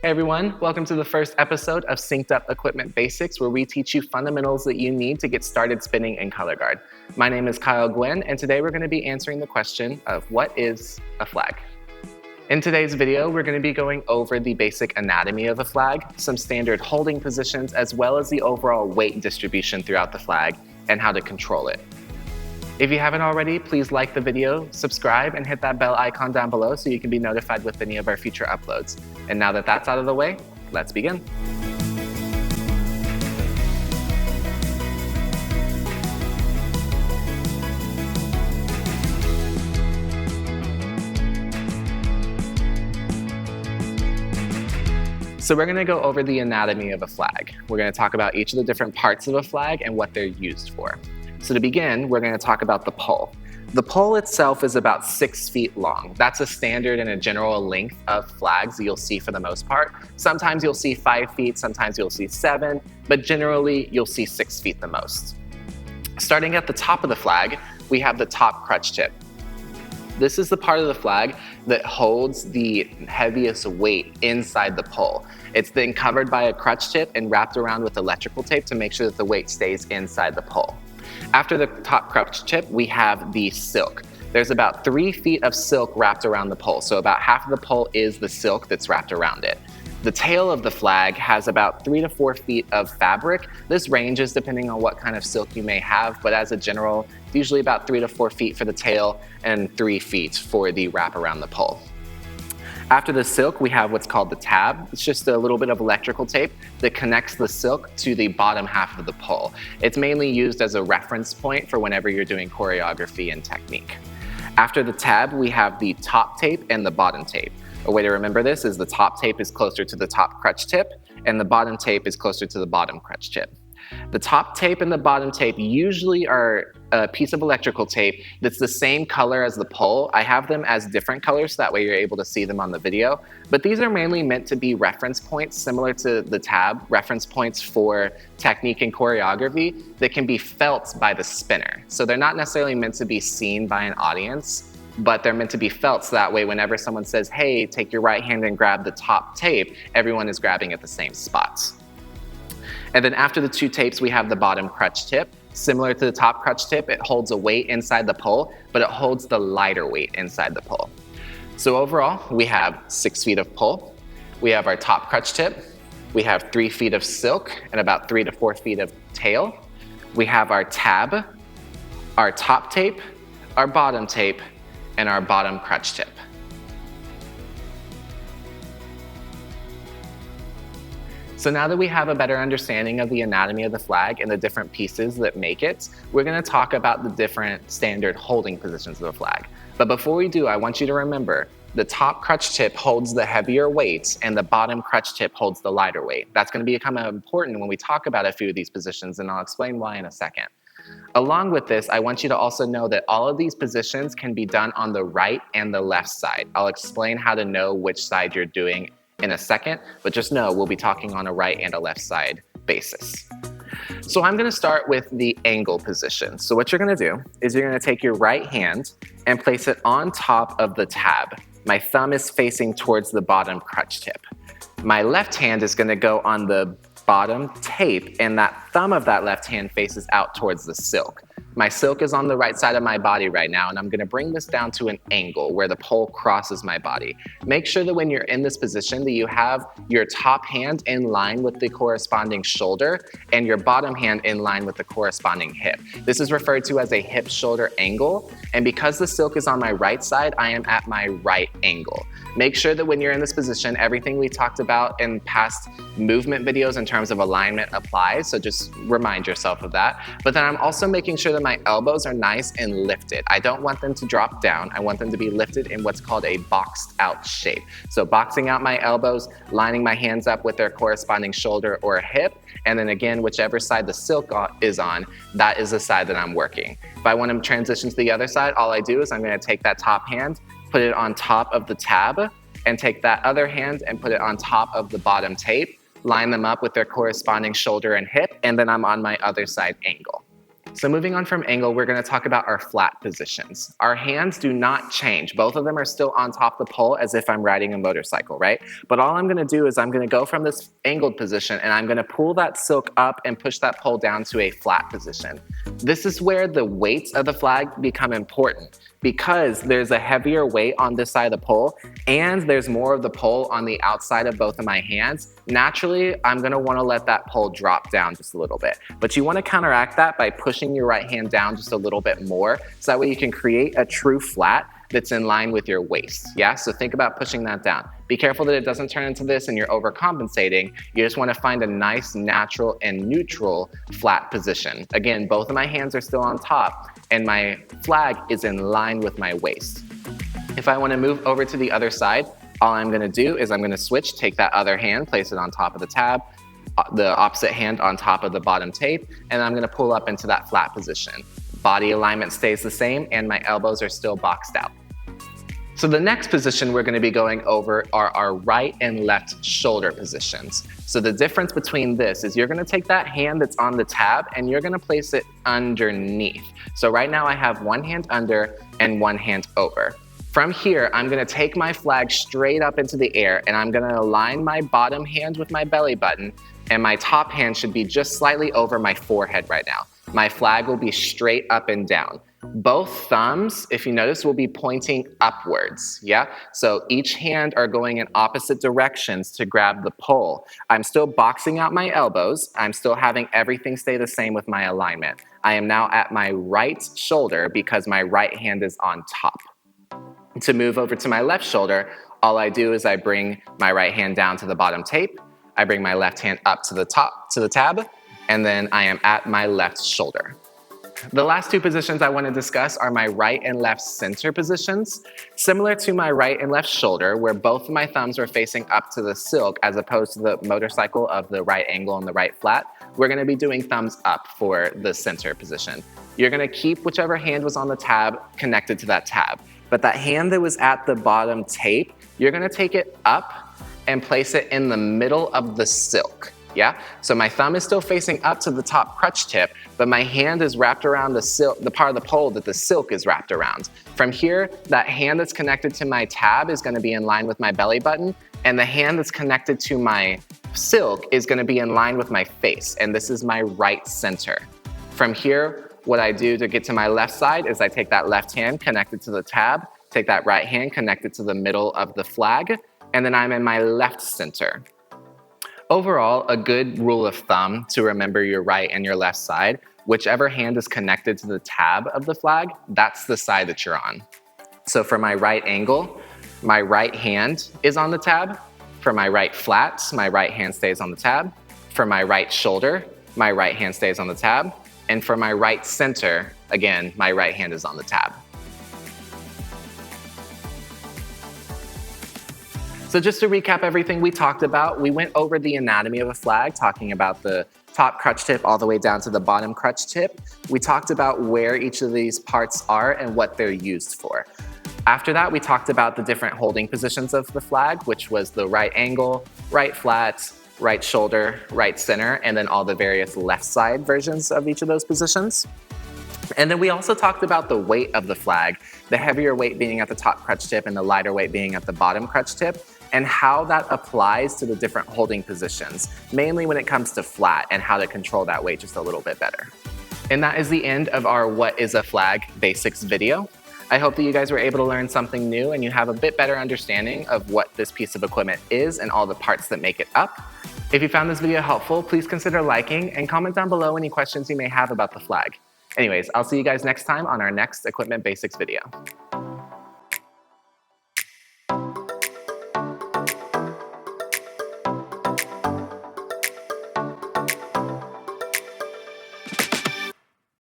Hey everyone, welcome to the first episode of Synced Up Equipment Basics, where we teach you fundamentals that you need to get started spinning in color guard. My name is Kyle Gwynn, and today we're going to be answering the question of what is a flag? In today's video, we're going to be going over the basic anatomy of a flag, some standard holding positions, as well as the overall weight distribution throughout the flag and how to control it. If you haven't already, please like the video, subscribe, and hit that bell icon down below so you can be notified with any of our future uploads. And now that that's out of the way, let's begin. So we're going to go over the anatomy of a flag. We're going to talk about each of the different parts of a flag and what they're used for. So to begin, we're going to talk about the pole. The pole itself is about 6 feet long. That's a standard and a general length of flags that you'll see for the most part. Sometimes you'll see 5 feet, sometimes you'll see 7, but generally you'll see 6 feet the most. Starting at the top of the flag, we have the top crutch tip. This is the part of the flag that holds the heaviest weight inside the pole. It's then covered by a crutch tip and wrapped around with electrical tape to make sure that the weight stays inside the pole. After the top crutch tip, we have the silk. There's about 3 feet of silk wrapped around the pole, so about half of the pole is the silk that's wrapped around it. The tail of the flag has about 3 to 4 feet of fabric. This ranges depending on what kind of silk you may have, but as a general, usually about 3 to 4 feet for the tail and 3 feet for the wrap around the pole. After the silk, we have what's called the tab. It's just a little bit of electrical tape that connects the silk to the bottom half of the pole. It's mainly used as a reference point for whenever you're doing choreography and technique. After the tab, we have the top tape and the bottom tape. A way to remember this is the top tape is closer to the top crutch tip and the bottom tape is closer to the bottom crutch tip. The top tape and the bottom tape usually are a piece of electrical tape that's the same color as the pole. I have them as different colors so that way you're able to see them on the video. But these are mainly meant to be reference points similar to the tab, reference points for technique and choreography that can be felt by the spinner. So they're not necessarily meant to be seen by an audience, but they're meant to be felt so that way whenever someone says, hey, take your right hand and grab the top tape, everyone is grabbing at the same spots. And then after the 2 tapes, we have the bottom crutch tip. Similar to the top crutch tip, it holds a weight inside the pole, but it holds the lighter weight inside the pole. So overall, we have 6 feet of pole. We have our top crutch tip. We have 3 feet of silk and about 3 to 4 feet of tail. We have our tab, our top tape, our bottom tape, and our bottom crutch tip. So now that we have a better understanding of the anatomy of the flag and the different pieces that make it, we're going to talk about the different standard holding positions of the flag. But before we do, I want you to remember the top crutch tip holds the heavier weight and the bottom crutch tip holds the lighter weight. That's going to become important when we talk about a few of these positions, and I'll explain why in a second. Along with this, I want you to also know that all of these positions can be done on the right and the left side. I'll explain how to know which side you're doing in a second, but just know we'll be talking on a right and a left side basis. So I'm going to start with the angle position. So what you're going to do is you're going to take your right hand and place it on top of the tab. My thumb is facing towards the bottom crutch tip. My left hand is going to go on the bottom tape, and that thumb of that left hand faces out towards the silk. My silk is on the right side of my body right now, and I'm going to bring this down to an angle where the pole crosses my body. Make sure that when you're in this position that you have your top hand in line with the corresponding shoulder and your bottom hand in line with the corresponding hip. This is referred to as a hip-shoulder angle, and because the silk is on my right side, I am at my right angle. Make sure that when you're in this position, everything we talked about in past movement videos in terms of alignment applies, so just remind yourself of that. But then I'm also making sure that my elbows are nice and lifted. I don't want them to drop down. I want them to be lifted in what's called a boxed out shape. So boxing out my elbows, lining my hands up with their corresponding shoulder or hip, and then again, whichever side the silk is on, that is the side that I'm working. If I want to transition to the other side, all I do is I'm going to take that top hand, put it on top of the tab, and take that other hand and put it on top of the bottom tape, line them up with their corresponding shoulder and hip, and then I'm on my other side angle. So moving on from angle, we're going to talk about our flat positions. Our hands do not change. Both of them are still on top of the pole as if I'm riding a motorcycle, right? But all I'm going to do is I'm going to go from this angled position and I'm going to pull that silk up and push that pole down to a flat position. This is where the weights of the flag become important because there's a heavier weight on this side of the pole and there's more of the pole on the outside of both of my hands. Naturally, I'm going to want to let that pole drop down just a little bit. But you want to counteract that by pushing your right hand down just a little bit more so that way you can create a true flat that's in line with your waist. Yeah, so think about pushing that down. Be careful that it doesn't turn into this and you're overcompensating. You just want to find a nice, natural, and neutral flat position. Again, both of my hands are still on top and my flag is in line with my waist. If I want to move over to the other side, all I'm going to do is I'm going to switch, take that other hand, place it on top of the tab, the opposite hand on top of the bottom tape, and I'm going to pull up into that flat position. Body alignment stays the same and my elbows are still boxed out. So the next position we're going to be going over are our right and left shoulder positions. So the difference between this is you're going to take that hand that's on the tab and you're going to place it underneath. So right now I have one hand under and one hand over. From here, I'm going to take my flag straight up into the air and I'm going to align my bottom hand with my belly button and my top hand should be just slightly over my forehead right now. My flag will be straight up and down. Both thumbs, if you notice, will be pointing upwards, yeah? So each hand are going in opposite directions to grab the pole. I'm still boxing out my elbows. I'm still having everything stay the same with my alignment. I am now at my right shoulder because my right hand is on top. To move over to my left shoulder, all I do is I bring my right hand down to the bottom tape. I bring my left hand up to the top, to the tab, and then I am at my left shoulder. The last two positions I want to discuss are my right and left center positions. Similar to my right and left shoulder, where both of my thumbs are facing up to the silk as opposed to the motorcycle of the right angle and the right flat, we're going to be doing thumbs up for the center position. You're going to keep whichever hand was on the tab connected to that tab. But that hand that was at the bottom tape, you're going to take it up and place it in the middle of the silk. Yeah, so my thumb is still facing up to the top crutch tip, but my hand is wrapped around the silk, the part of the pole that the silk is wrapped around. From here, that hand that's connected to my tab is going to be in line with my belly button, and the hand that's connected to my silk is going to be in line with my face, and this is my right center. From here, what I do to get to my left side is I take that left hand connected to the tab, take that right hand connected to the middle of the flag, and then I'm in my left center. Overall, a good rule of thumb to remember your right and your left side, whichever hand is connected to the tab of the flag, that's the side that you're on. So for my right angle, my right hand is on the tab. For my right flat, my right hand stays on the tab. For my right shoulder, my right hand stays on the tab. And for my right center, again, my right hand is on the tab. So just to recap everything we talked about, we went over the anatomy of a flag, talking about the top crutch tip all the way down to the bottom crutch tip. We talked about where each of these parts are and what they're used for. After that, we talked about the different holding positions of the flag, which was the right angle, right flat, right shoulder, right center, and then all the various left side versions of each of those positions. And then we also talked about the weight of the flag, the heavier weight being at the top crutch tip and the lighter weight being at the bottom crutch tip, and how that applies to the different holding positions, mainly when it comes to flat and how to control that weight just a little bit better. And that is the end of our What is a Flag Basics video. I hope that you guys were able to learn something new and you have a bit better understanding of what this piece of equipment is and all the parts that make it up. If you found this video helpful, please consider liking and comment down below any questions you may have about the flag. Anyways, I'll see you guys next time on our next Equipment Basics video.